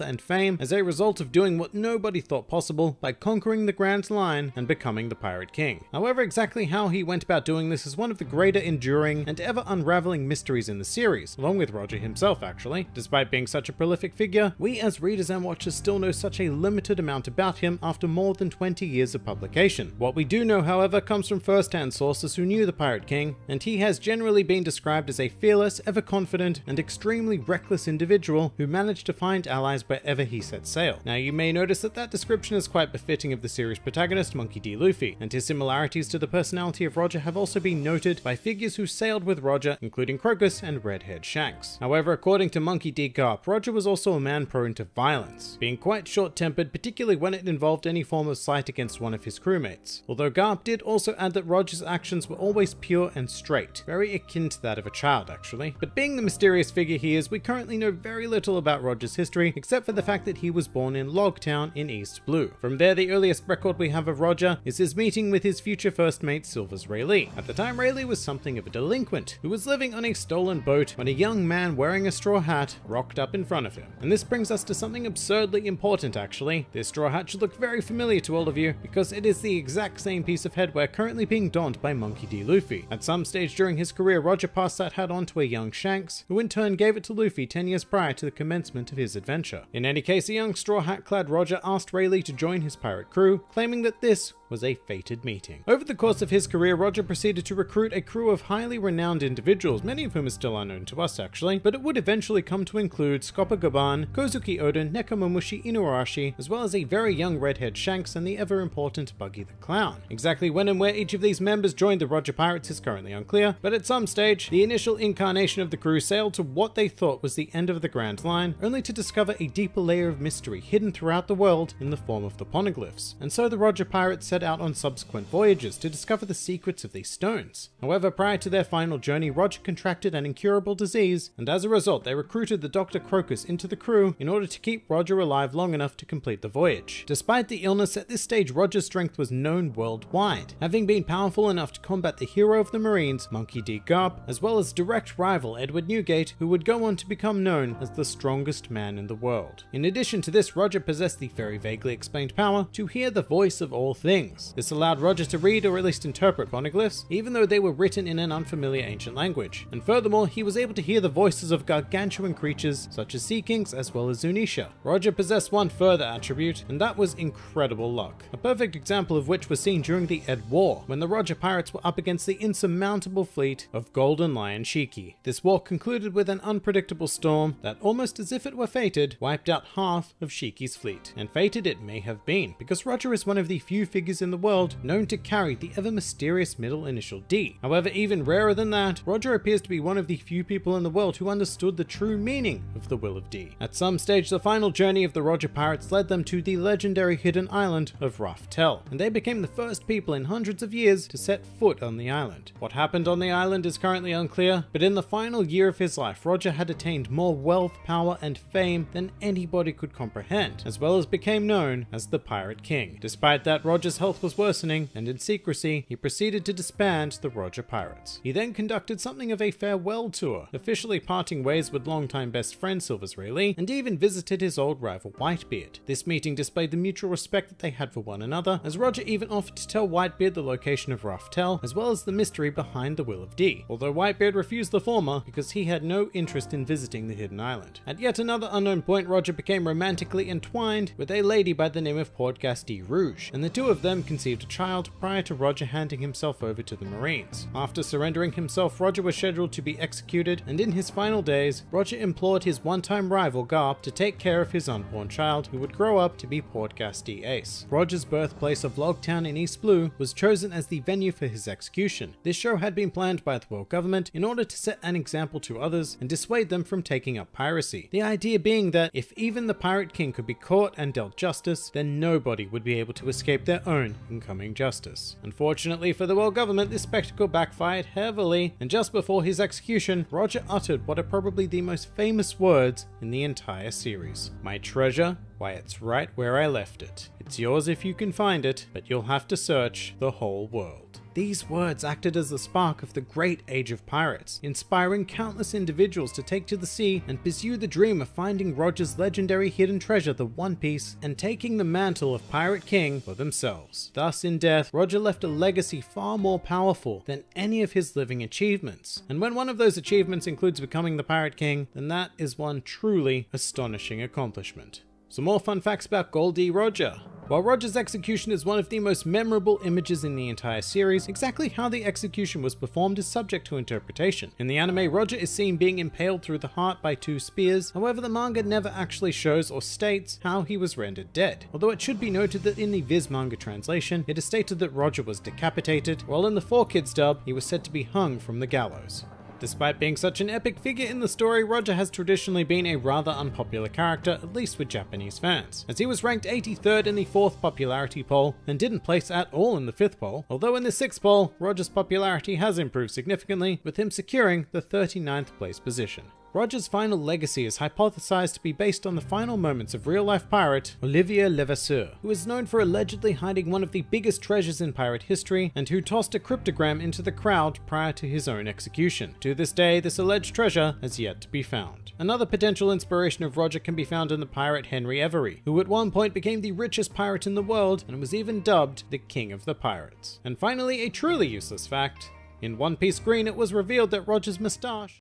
and fame as a result of doing what nobody thought possible by conquering the Grand Line and becoming the Pirate King. However, exactly how he went about doing this is one of the greater enduring and ever unraveling mysteries in the series, along with Roger himself actually. Despite being such a prolific figure, we as readers and watchers still know such a limited amount about him after more than 20 years of publication. What we do know, however, comes from first-hand sources who knew the Pirate King, and he has generally been described as a fearless, ever-confident, and extremely reckless individual who managed to find allies wherever he set sail. Now, you may notice that that description is quite befitting of the series protagonist, Monkey D. Luffy, and his similarities to the personality of Roger have also been noted by figures who sailed with Roger, including Crocus and Red-Haired Shanks. However, according to Monkey D. Garp, Roger was also a man prone to violence, being quite short-tempered, particularly when it involved any form of slight against one of his crewmates. Although Garp did also add that Roger's actions were always pure and straight, very akin to that of a child actually. But being the mysterious figure he is, we currently know very little about Roger's history, except for the fact that he was born in Logtown in East Blue. From there, the earliest record we have of Roger is his meeting with his future first mate, Silvers Rayleigh. At the time, Rayleigh was something of a delinquent, who was living on a stolen boat when a young man wearing a straw hat rocked up in front of him. And this brings us to something absurdly important actually. This straw hat should look very familiar to all of you, because it is the exact same piece of headwear currently being donned by Monkey D. Luffy. At some stage during his career, Roger passed that hat on to a young Shanks, who in turn gave it to Luffy 10 years prior to the commencement of his adventure. In any case, a young straw hat-clad Roger asked Rayleigh to join his pirate crew, claiming that this was a fated meeting. Over the course of his career, Roger proceeded to recruit a crew of highly renowned individuals, many of whom are still unknown to us actually, but it would eventually come to include Scopa-Gaban, Kozuki Oden, Nekomamushi Inuarashi, as well as a very young red-haired Shanks and the ever-important Buggy the Clown. Exactly when and where each of these members joined the Roger Pirates is currently unclear, but at some stage, the initial incarnation of the crew sailed to what they thought was the end of the Grand Line, only to discover a deeper layer of mystery hidden throughout the world in the form of the poneglyphs. And so the Roger Pirates set out on subsequent voyages to discover the secrets of these stones. However, prior to their final journey, Roger contracted an incurable disease, and as a result, they recruited the Dr. Crocus into the crew in order to keep Roger alive long enough to complete the voyage. Despite the illness, at this stage, Roger's strength was known worldwide, having been powerful enough to combat the hero of the Marines, Monkey D. Garp, as well as direct rival Edward Newgate, who would go on to become known as the strongest man in the world. In addition to this, Roger possessed the very vaguely explained power to hear the voice of all things. This allowed Roger to read or at least interpret poneglyphs, even though they were written in an unfamiliar ancient language. And furthermore, he was able to hear the voices of gargantuan creatures such as Sea Kings as well as Zunisha. Roger possessed one further attribute, and that was incredible luck. A perfect example of which was seen during the Ed War, when the Roger Pirates were up against the insurmountable fleet of Golden Lion Shiki. This war concluded with an unpredictable storm that, almost as if it were fated, wiped out half of Shiki's fleet. And fated it may have been, because Roger is one of the few figures in the world known to carry the ever mysterious middle initial D. However, even rarer than that, Roger appears to be one of the few people in the world who understood the true meaning of the Will of D. At some stage, the final journey of the Roger Pirates led them to the legendary hidden island of Raftel, and they became the first people in hundreds of years to set foot on the island. What happened on the island is currently unclear, but in the final year of his life, Roger had attained more wealth, power, and fame than anybody could comprehend, as well as became known as the Pirate King. Despite that, Roger's health was worsening, and in secrecy, he proceeded to disband the Roger Pirates. He then conducted something of a farewell tour, officially parting ways with longtime best friend Silvers Rayleigh, and even visited his old rival Whitebeard. This meeting displayed the mutual respect that they had for one another, as Roger even offered to tell Whitebeard the location of Raftel, as well as the mystery behind the Will of D, although Whitebeard refused the former because he had no interest in visiting the hidden island. At yet another unknown point, Roger became romantically entwined with a lady by the name of Port-Gasti Rouge, and the two of them conceived a child prior to Roger handing himself over to the Marines. After surrendering himself, Roger was scheduled to be executed, and in his final days, Roger implored his one-time rival Garp to take care of his unborn child, who would grow up to be Port-Gasti Ace. Roger's birthplace of Logtown in East Blue was chosen as the venue for his execution. This show had been planned by the world government in order to set an example to others and dissuade them from taking up piracy. The idea being that if even the Pirate King could be caught and dealt justice, then nobody would be able to escape their own incoming justice. Unfortunately for the world government, this spectacle backfired heavily, and just before his execution, Roger uttered what are probably the most famous words in the entire series. "My treasure? Why, it's right where I left it. It's yours if you can find it, but you'll have to search the whole world." These words acted as the spark of the great age of pirates, inspiring countless individuals to take to the sea and pursue the dream of finding Roger's legendary hidden treasure, the One Piece, and taking the mantle of Pirate King for themselves. Thus, in death, Roger left a legacy far more powerful than any of his living achievements. And when one of those achievements includes becoming the Pirate King, then that is one truly astonishing accomplishment. Some more fun facts about Gol D. Roger. While Roger's execution is one of the most memorable images in the entire series, exactly how the execution was performed is subject to interpretation. In the anime, Roger is seen being impaled through the heart by 2 spears, however the manga never actually shows or states how he was rendered dead. Although it should be noted that in the Viz manga translation, it is stated that Roger was decapitated, while in the 4Kids dub, he was said to be hung from the gallows. Despite being such an epic figure in the story, Roger has traditionally been a rather unpopular character, at least with Japanese fans, as he was ranked 83rd in the 4th popularity poll and didn't place at all in the 5th poll, although in the 6th poll, Roger's popularity has improved significantly, with him securing the 39th place position. Roger's final legacy is hypothesized to be based on the final moments of real-life pirate Olivier Levasseur, who is known for allegedly hiding one of the biggest treasures in pirate history and who tossed a cryptogram into the crowd prior to his own execution. To this day, this alleged treasure has yet to be found. Another potential inspiration of Roger can be found in the pirate Henry Every, who at one point became the richest pirate in the world and was even dubbed the King of the Pirates. And finally, a truly useless fact. In One Piece Green, it was revealed that Roger's moustache